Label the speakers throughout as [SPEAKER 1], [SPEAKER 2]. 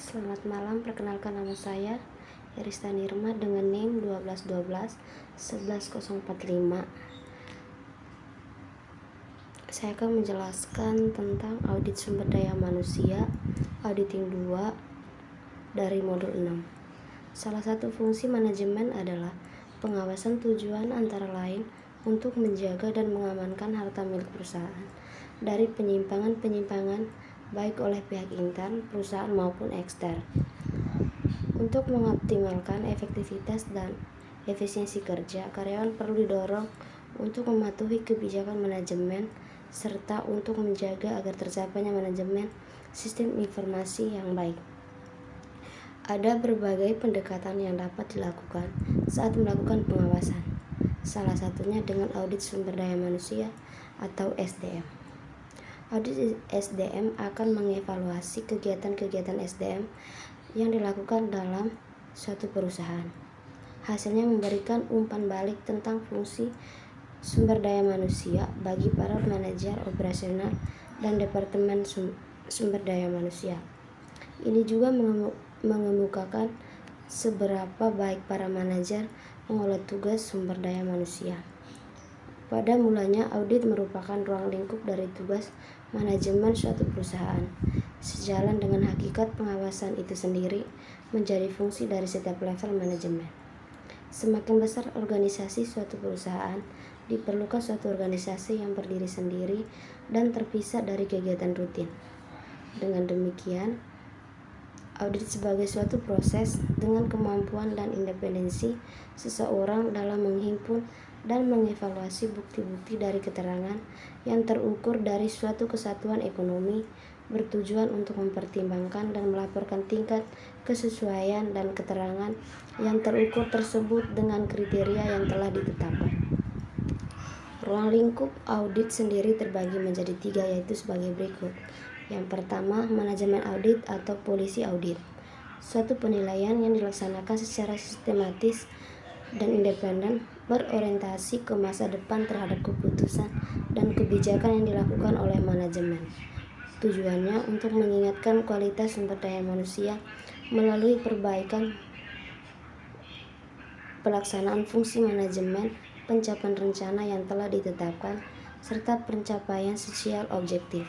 [SPEAKER 1] Selamat malam, perkenalkan nama saya Irista Nirma dengan NIM 1212 11045. Saya akan menjelaskan tentang audit sumber daya manusia, auditing 2 dari modul 6. Salah satu fungsi manajemen adalah pengawasan tujuan antara lain untuk menjaga dan mengamankan harta milik perusahaan dari penyimpangan-penyimpangan baik oleh pihak intern perusahaan maupun ekstern. Untuk mengoptimalkan efektivitas dan efisiensi kerja, karyawan perlu didorong untuk mematuhi kebijakan manajemen serta untuk menjaga agar tercapainya manajemen sistem informasi yang baik. Ada berbagai pendekatan yang dapat dilakukan saat melakukan pengawasan. Salah satunya dengan audit sumber daya manusia atau SDM. Audit SDM akan mengevaluasi kegiatan-kegiatan SDM yang dilakukan dalam suatu perusahaan. Hasilnya memberikan umpan balik tentang fungsi sumber daya manusia bagi para manajer operasional dan departemen sumber daya manusia. Ini juga mengemukakan seberapa baik para manajer mengolah tugas sumber daya manusia. Pada mulanya, audit merupakan ruang lingkup dari tugas manajemen suatu perusahaan. Sejalan dengan hakikat pengawasan itu sendiri menjadi fungsi dari setiap level manajemen. Semakin besar organisasi suatu perusahaan, diperlukan suatu organisasi yang berdiri sendiri dan terpisah dari kegiatan rutin. Dengan demikian, audit sebagai suatu proses dengan kemampuan dan independensi seseorang dalam menghimpun dan mengevaluasi bukti-bukti dari keterangan yang terukur dari suatu kesatuan ekonomi, bertujuan untuk mempertimbangkan dan melaporkan tingkat kesesuaian dan keterangan yang terukur tersebut dengan kriteria yang telah ditetapkan. Ruang lingkup audit sendiri terbagi menjadi 3, yaitu sebagai berikut. Yang pertama, manajemen audit atau polisi audit. Suatu penilaian yang dilaksanakan secara sistematis dan independen, berorientasi ke masa depan terhadap keputusan dan kebijakan yang dilakukan oleh manajemen. Tujuannya untuk mengingatkan kualitas sumber daya manusia melalui perbaikan pelaksanaan fungsi manajemen, pencapaian rencana yang telah ditetapkan, serta pencapaian sosial objektif.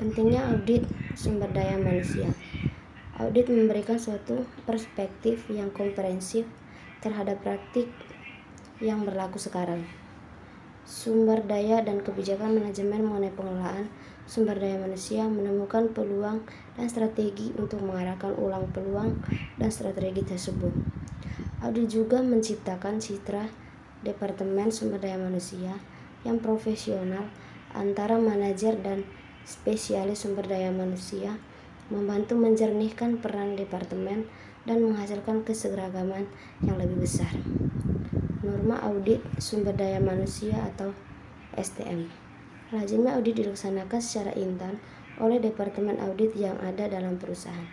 [SPEAKER 1] Pentingnya audit sumber daya manusia. Audit memberikan suatu perspektif yang komprehensif terhadap praktik yang berlaku sekarang. Sumber daya dan kebijakan manajemen mengenai pengelolaan sumber daya manusia menemukan peluang dan strategi untuk mengarahkan ulang peluang dan strategi tersebut. Audit juga menciptakan citra departemen sumber daya manusia yang profesional antara manajer dan spesialis sumber daya manusia, membantu menjernihkan peran departemen dan menghasilkan keseragaman yang lebih besar. Norma audit sumber daya manusia atau SDM. Lazimnya audit dilaksanakan secara intern oleh departemen audit yang ada dalam perusahaan.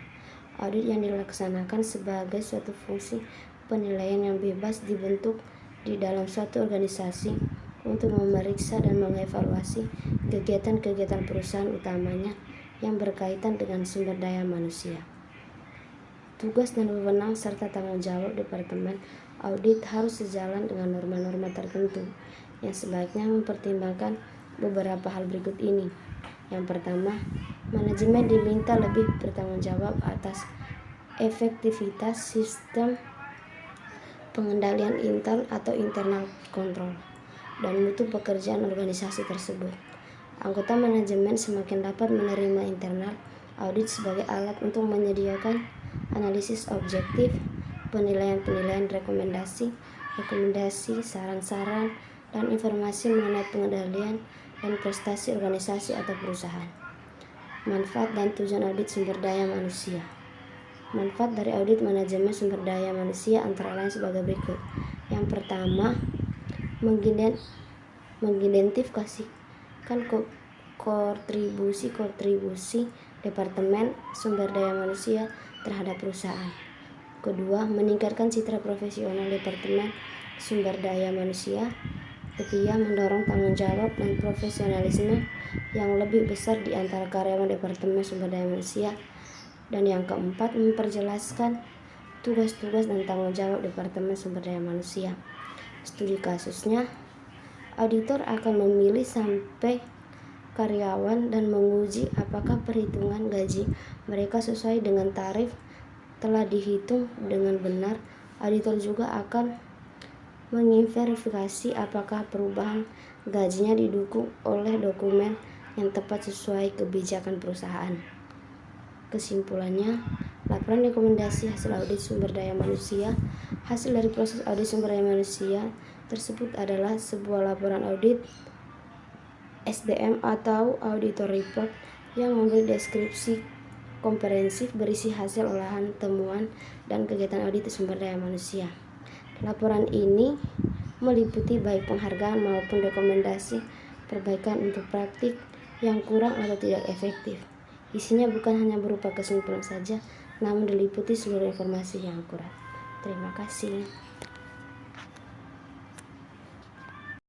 [SPEAKER 1] Audit yang dilaksanakan sebagai suatu fungsi penilaian yang bebas dibentuk di dalam suatu organisasi untuk memeriksa dan mengevaluasi kegiatan-kegiatan perusahaan utamanya yang berkaitan dengan sumber daya manusia. Tugas dan wewenang serta tanggung jawab departemen audit harus sejalan dengan norma-norma tertentu yang sebaiknya mempertimbangkan beberapa hal berikut ini. Yang pertama, manajemen diminta lebih bertanggung jawab atas efektivitas sistem pengendalian intern atau internal control dan mutu pekerjaan organisasi tersebut. Anggota manajemen semakin dapat menerima internal audit sebagai alat untuk menyediakan analisis objektif, penilaian-penilaian rekomendasi, saran-saran, dan informasi mengenai pengendalian dan prestasi organisasi atau perusahaan. Manfaat dan tujuan audit sumber daya manusia. Manfaat dari audit manajemen sumber daya manusia antara lain sebagai berikut. Yang pertama, mengidentifikasikan kontribusi departemen sumber daya manusia terhadap perusahaan. Kedua, meningkatkan citra profesional departemen sumber daya manusia. Ketiga, mendorong tanggung jawab dan profesionalisme yang lebih besar di antara karyawan departemen sumber daya manusia. Dan yang keempat, memperjelaskan tugas-tugas dan tanggung jawab Departemen Sumber Daya Manusia. Studi kasusnya, auditor akan memilih sampai karyawan dan menguji apakah perhitungan gaji mereka sesuai dengan tarif telah dihitung dengan benar. Auditor juga akan menginverifikasi apakah perubahan gajinya didukung oleh dokumen yang tepat sesuai kebijakan perusahaan. Kesimpulannya, laporan rekomendasi hasil audit sumber daya manusia. Hasil dari proses audit sumber daya manusia tersebut adalah sebuah laporan audit SDM atau auditor report yang memberi deskripsi komprehensif berisi hasil olahan, temuan, dan kegiatan audit sumber daya manusia. Laporan ini meliputi baik penghargaan maupun rekomendasi perbaikan untuk praktik yang kurang atau tidak efektif. Isinya bukan hanya berupa kesimpulan saja, namun diliputi seluruh informasi yang akurat. Terima kasih.